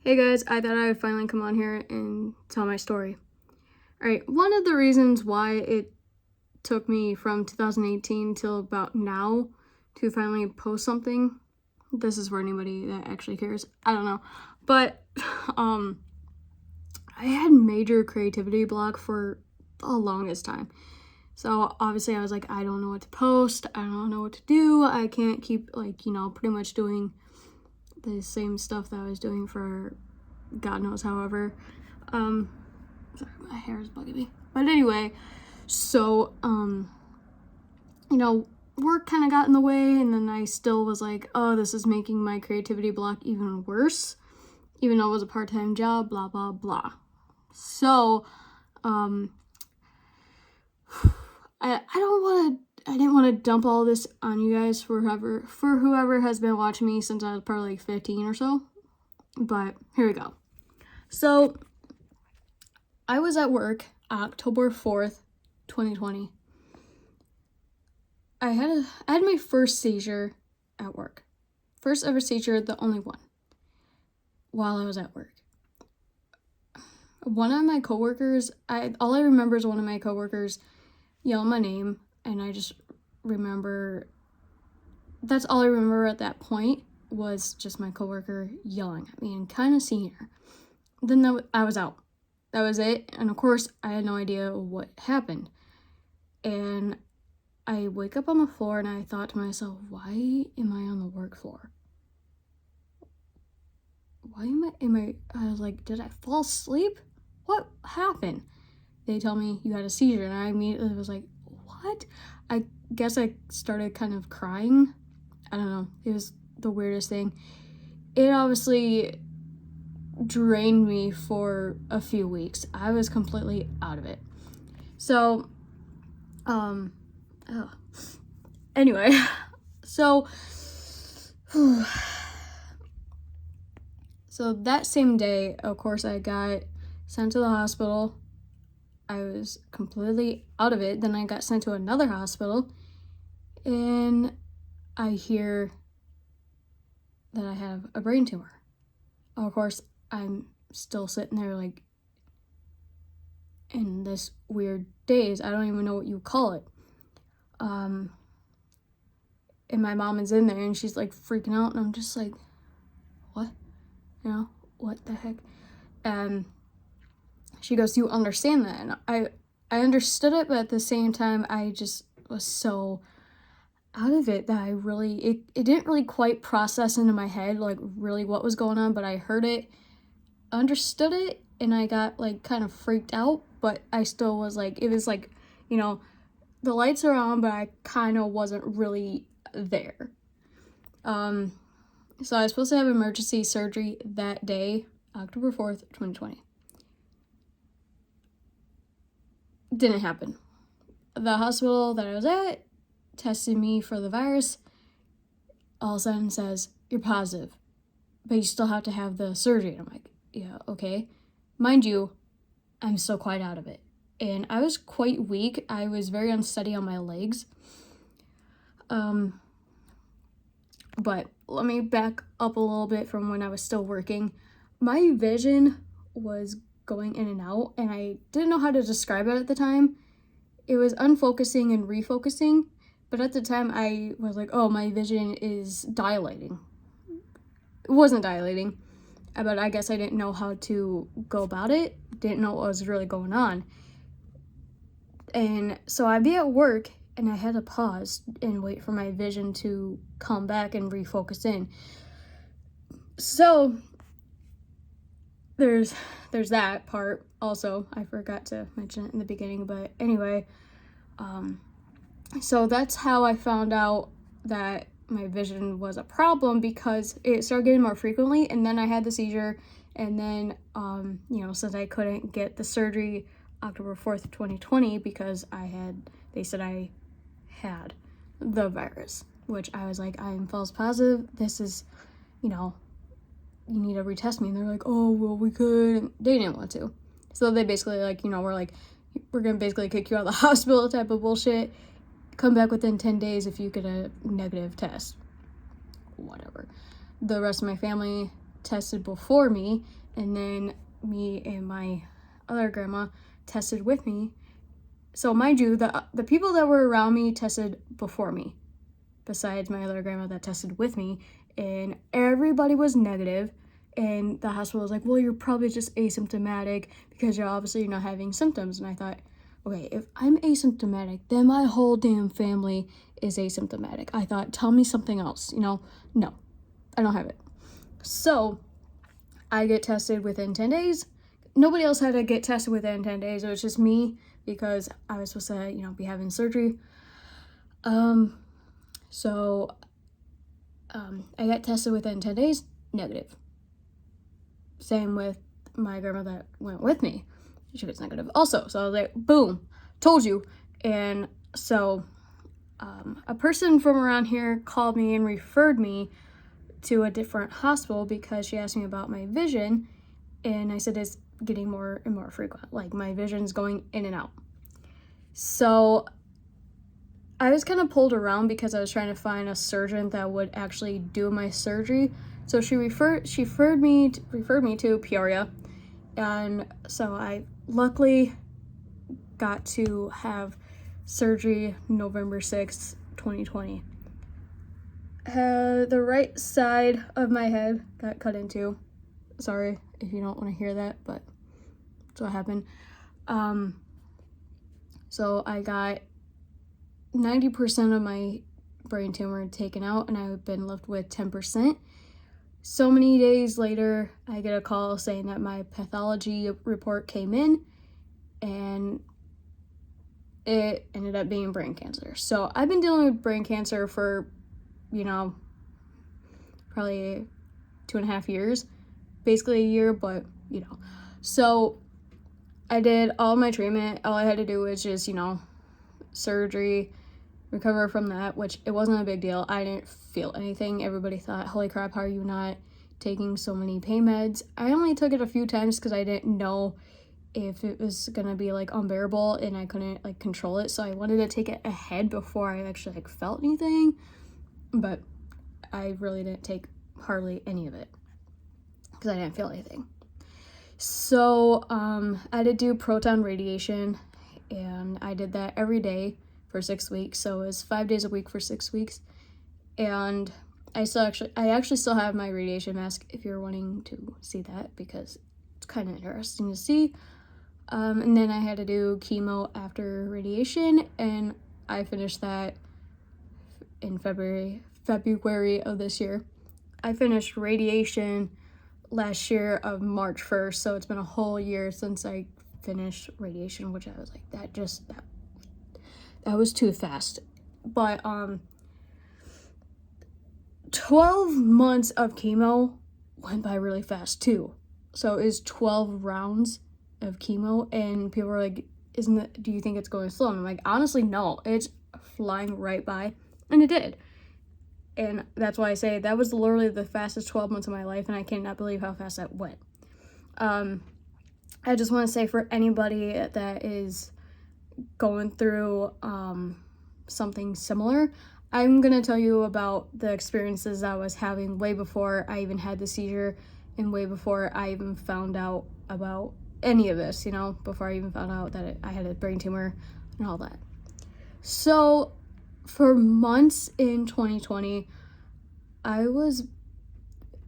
Hey guys, I thought I would finally come on here and tell my story. Alright, one of the reasons why it took me from 2018 till about now to finally post something, this is for anybody that actually cares, I don't know, but I had major creativity block for the longest time. So obviously I was like, I don't know what to post, I don't know what to do, I can't keep pretty much doing the same stuff that I was doing for God knows however. Sorry, my hair is bugging me. But anyway, so, work kind of got in the way, and then I still was like, oh, this is making my creativity block even worse, even though it was a part-time job, blah, blah, blah. So, I didn't want to dump all this on you guys for whoever has been watching me since I was probably like 15 or so. But here we go. So, I was at work October 4th, 2020. I had my first seizure at work. First ever seizure, the only one, while I was at work. One of my coworkers, all I remember is one of my coworkers yelled my name, and I just remember, that's all I remember at that point, was just my coworker yelling at me and kind of seeing her. Then I was out. That was it. And of course, I had no idea what happened. And I wake up on the floor and I thought to myself, why am I on the work floor? I was like, did I fall asleep? What happened? They tell me you had a seizure, and I immediately was like, what? I guess I started kind of crying. I don't know. It was the weirdest thing. It obviously drained me for a few weeks. I was completely out of it. So, anyway, so that same day, of course, I got sent to the hospital. I was completely out of it. Then I got sent to another hospital, and I hear that I have a brain tumor. Of course, I'm still sitting there like in this weird daze. I don't even know what you call it. And my mom is in there and she's like freaking out, and I'm just like, what? What the heck? And she goes, do you understand that? And I understood it, but at the same time, I just was so out of it that it didn't really quite process into my head like really what was going on, but I heard it, understood it, and I got like kind of freaked out, but I still was like, it was like, the lights are on, but I kind of wasn't really there. So I was supposed to have emergency surgery that day, October 4th, 2020. Didn't happen. The hospital that I was at tested me for the virus, all of a sudden says, you're positive, but you still have to have the surgery. And I'm like, yeah, okay. Mind you, I'm still quite out of it. And I was quite weak. I was very unsteady on my legs. But let me back up a little bit from when I was still working. My vision was going in and out, and I didn't know how to describe it at the time. It was unfocusing and refocusing, but at the time I was like, oh, my vision is dilating. It wasn't dilating, but I guess I didn't know how to go about it, didn't know what was really going on. And so I'd be at work, and I had to pause and wait for my vision to come back and refocus in. So there's that part also. I forgot to mention it in the beginning, but anyway, so that's how I found out that my vision was a problem, because it started getting more frequently, and then I had the seizure, and then since I couldn't get the surgery October 4th, 2020, because they said I had the virus, which I was like, I am false positive, this is, you need to retest me. And they're like, oh, well, we could. And they didn't want to. So they basically we're going to basically kick you out of the hospital type of bullshit. Come back within 10 days if you get a negative test. Whatever. The rest of my family tested before me, and then me and my other grandma tested with me. So mind you, the people that were around me tested before me, besides my other grandma that tested with me, and everybody was negative. And the hospital was like, well, you're probably just asymptomatic because you're obviously not having symptoms. And I thought, okay, if I'm asymptomatic, then my whole damn family is asymptomatic. I thought, tell me something else, no, I don't have it. So I get tested within 10 days. Nobody else had to get tested within 10 days. It was just me because I was supposed to, be having surgery. So I got tested within 10 days, negative. Same with my grandma that went with me. She was negative also. So I was like, boom, told you. And so a person from around here called me and referred me to a different hospital because she asked me about my vision. And I said it's getting more and more frequent. Like my vision's going in and out. So I was kind of pulled around because I was trying to find a surgeon that would actually do my surgery. So she referred me to Peoria, and so I luckily got to have surgery November 6th, 2020. The right side of my head got cut into. Sorry if you don't want to hear that, but that's what happened. So I got 90% of my brain tumor taken out, and I've been left with 10%. So many days later, I get a call saying that my pathology report came in, and it ended up being brain cancer. So I've been dealing with brain cancer for, probably 2.5 years, basically a year, but, So I did all my treatment. All I had to do was just, surgery, recover from that, which it wasn't a big deal. I didn't feel anything. Everybody thought, holy crap, how are you not taking so many pain meds? I only took it a few times because I didn't know if it was gonna be unbearable and I couldn't control it. So I wanted to take it ahead before I actually felt anything, but I really didn't take hardly any of it because I didn't feel anything. So I had to do proton radiation, and I did that every day for 6 weeks. So it was 5 days a week for 6 weeks. And I actually still have my radiation mask if you're wanting to see that, because it's kind of interesting to see. And then I had to do chemo after radiation, and I finished that in February of this year. I finished radiation last year of March 1st, so it's been a whole year since I finished radiation, which I was like, that was too fast. But 12 months of chemo went by really fast too. So it was 12 rounds of chemo, and people were like, do you think it's going slow? And I'm like, honestly, no, it's flying right by. And it did. And that's why I say that was literally the fastest 12 months of my life, and I cannot believe how fast that went. I just want to say, for anybody that is going through something similar, I'm going to tell you about the experiences I was having way before I even had the seizure, and way before I even found out about any of this, before I even found out that I had a brain tumor and all that. So for months in 2020, I was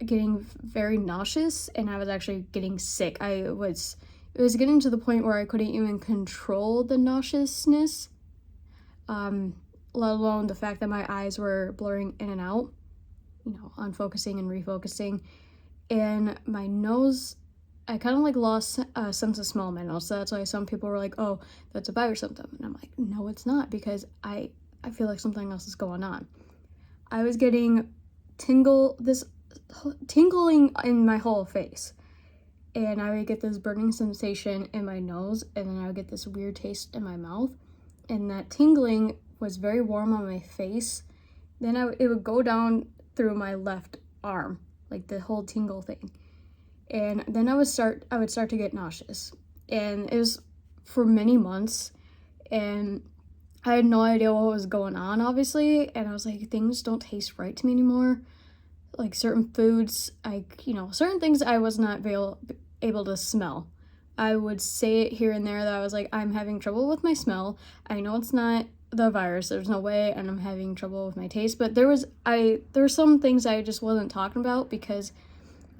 getting very nauseous, and I was actually getting sick. It was getting to the point where I couldn't even control the nauseousness, let alone the fact that my eyes were blurring in and out, unfocusing and refocusing. And my nose, I kind of lost a sense of smell in my nose. So that's why some people were like, oh, that's a virus symptom. And I'm like, no, it's not, because I feel like something else is going on. I was getting tingling in my whole face. And I would get this burning sensation in my nose, and then I would get this weird taste in my mouth. And that tingling was very warm on my face. Then it would go down through my left arm, the whole tingle thing. And then I would start to get nauseous. And it was for many months, and I had no idea what was going on, obviously. And I was like, things don't taste right to me anymore. like certain foods, certain things I was not able to smell. I would say it here and there that I was like, I'm having trouble with my smell. I know it's not the virus, there's no way, and I'm having trouble with my taste, but there were some things I just wasn't talking about because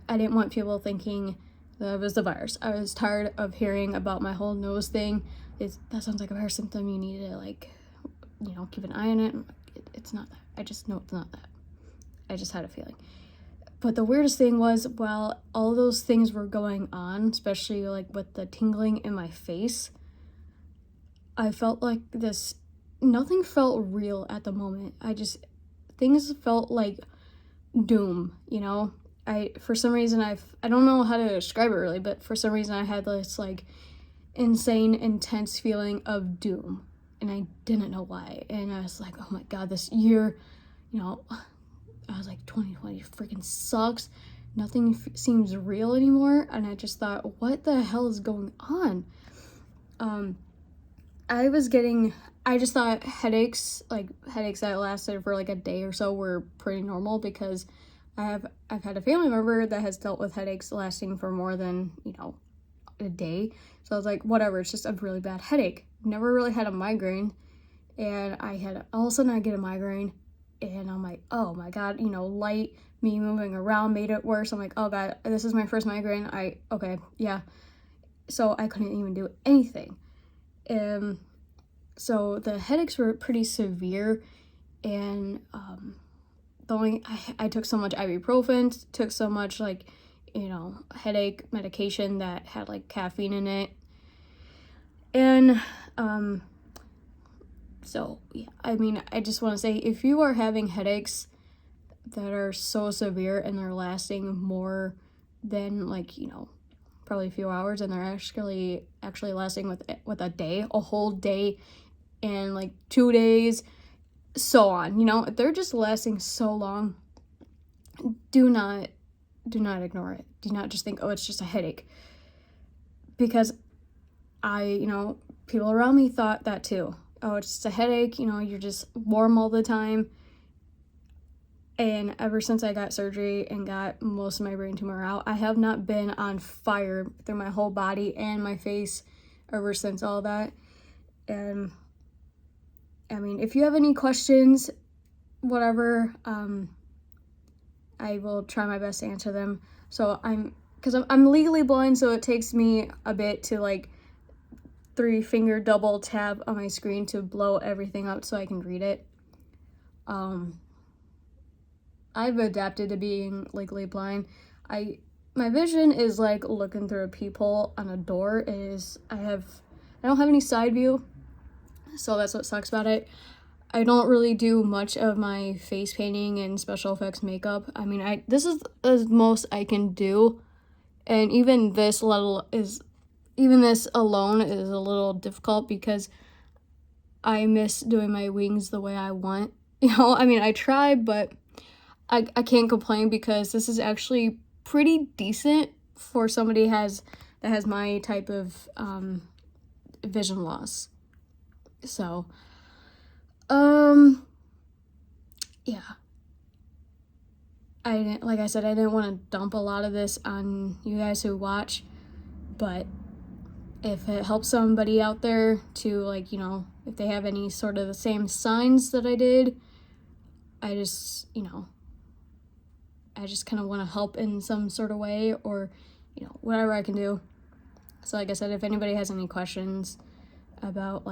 I didn't want people thinking that it was the virus. I was tired of hearing about my whole nose thing. That sounds like a virus symptom, you need to like, keep an eye on it. It's not that. I just know it's not that. I just had a feeling. But the weirdest thing was, while all those things were going on, especially like with the tingling in my face, I felt like nothing felt real at the moment. Things felt like doom, for some reason I don't know how to describe it really, but for some reason I had this like insane, intense feeling of doom, and I didn't know why. And I was like, oh my God, this year, I was like, 2020 freaking sucks. Nothing seems real anymore. And I just thought, what the hell is going on? I just thought headaches that lasted for like a day or so were pretty normal, because I've had a family member that has dealt with headaches lasting for more than, a day. So I was like, whatever, it's just a really bad headache. Never really had a migraine. And all of a sudden I get a migraine. And I'm like, oh my God, me moving around made it worse. I'm like, oh God, this is my first migraine. Okay, yeah. So I couldn't even do anything. So the headaches were pretty severe. And I took so much ibuprofen, took so much headache medication that had like caffeine in it. And so, yeah, I just want to say, if you are having headaches that are so severe and they're lasting more than probably a few hours, and they're actually lasting with a day, a whole day, and like 2 days, so on, if they're just lasting so long, do not ignore it. Do not just think, oh, it's just a headache, because people around me thought that too. Oh, it's just a headache, you're just warm all the time. And ever since I got surgery and got most of my brain tumor out, I have not been on fire through my whole body and my face ever since all that. And if you have any questions, whatever, I will try my best to answer them. So because I'm legally blind, so it takes me a bit to 3-finger double tap on my screen to blow everything up so I can read it. I've adapted to being legally blind. My vision is like looking through a peephole on a door. I don't have any side view, so that's what sucks about it. I don't really do much of my face painting and special effects makeup. This is the most I can do, and even this alone is a little difficult because I miss doing my wings the way I want. I try, but I can't complain because this is actually pretty decent for somebody that has my type of vision loss. So, yeah. Like I said, I didn't want to dump a lot of this on you guys who watch, but if it helps somebody out there to if they have any sort of the same signs that I did, I just kind of want to help in some sort of way, or whatever I can do. So like I said, if anybody has any questions about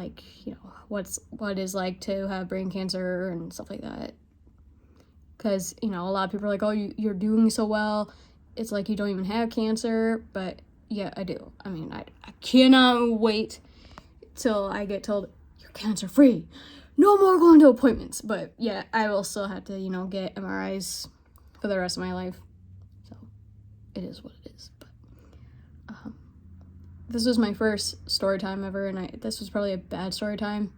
what is like to have brain cancer and stuff like that, because a lot of people are like, oh, you're doing so well, it's like you don't even have cancer. But yeah, I do. I cannot wait till I get told you're cancer free, no more going to appointments. But yeah, I will still have to get MRIs for the rest of my life. So it is what it is. But this was my first story time ever, and this was probably a bad story time.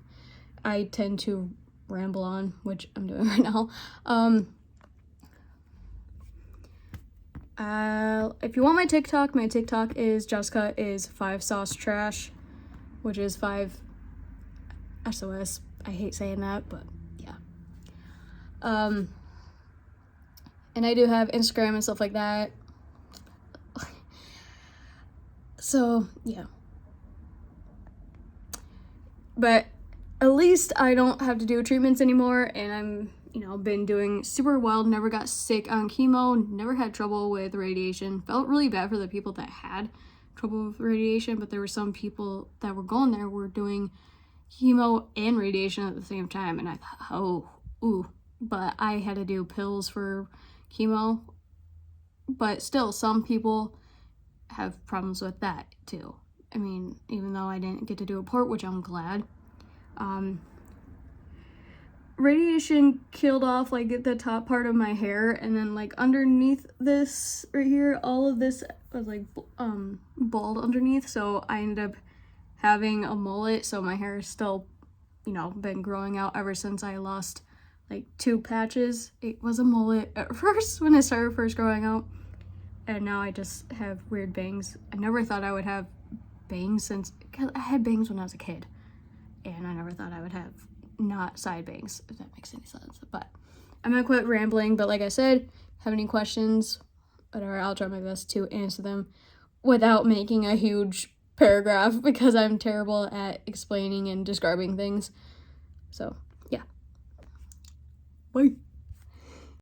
I tend to ramble on, which I'm doing right now. If you want my TikTok is Jessica is 5 sauce trash, which is 5 SOS. I hate saying that, but yeah. And I do have Instagram and stuff like that. So, yeah. But at least I don't have to do treatments anymore, and I'm, been doing super well, never got sick on chemo, never had trouble with radiation. Felt really bad for the people that had trouble with radiation, but there were some people that were going there were doing chemo and radiation at the same time, and I thought, but I had to do pills for chemo. But still, some people have problems with that too. I mean, even though I didn't get to do a port, which I'm glad. Radiation killed off like the top part of my hair, and then like underneath this right here, all of this was like bald underneath, so I ended up having a mullet, so my hair is still, been growing out ever since I lost like 2 patches. It was a mullet at first when it started first growing out, and now I just have weird bangs. I never thought I would have bangs because I had bangs when I was a kid, and I never thought I would have not side bangs, if that makes any sense. But I'm gonna quit rambling, but like I said, have any questions, whatever, I'll try my best to answer them without making a huge paragraph, because I'm terrible at explaining and describing things. So yeah, bye.